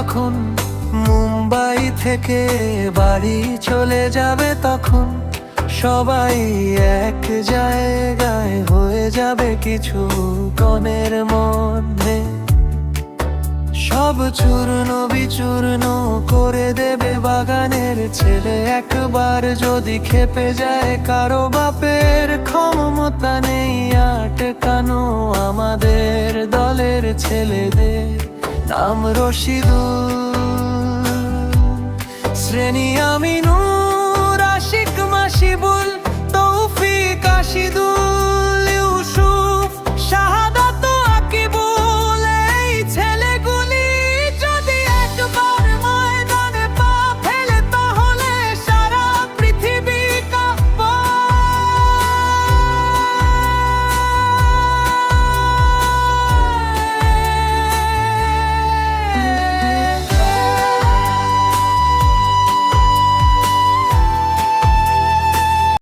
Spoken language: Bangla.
যখন মুম্বাই থেকে বাড়ি চলে যাবে, তখন সবাই এক জায়গায় হয়ে যাবে কিছু ক্ষণের মধ্যে। সব চূর্ণ বিচূর্ণ করে দেবে বাগানের ছেলে। একবার যদি খেপে যায় কারো, বাপের ক্ষমতা নেই আটকানো আমাদের দলের ছেলেদের। নাম রশিদুল, শ্রেণী আমিনুল।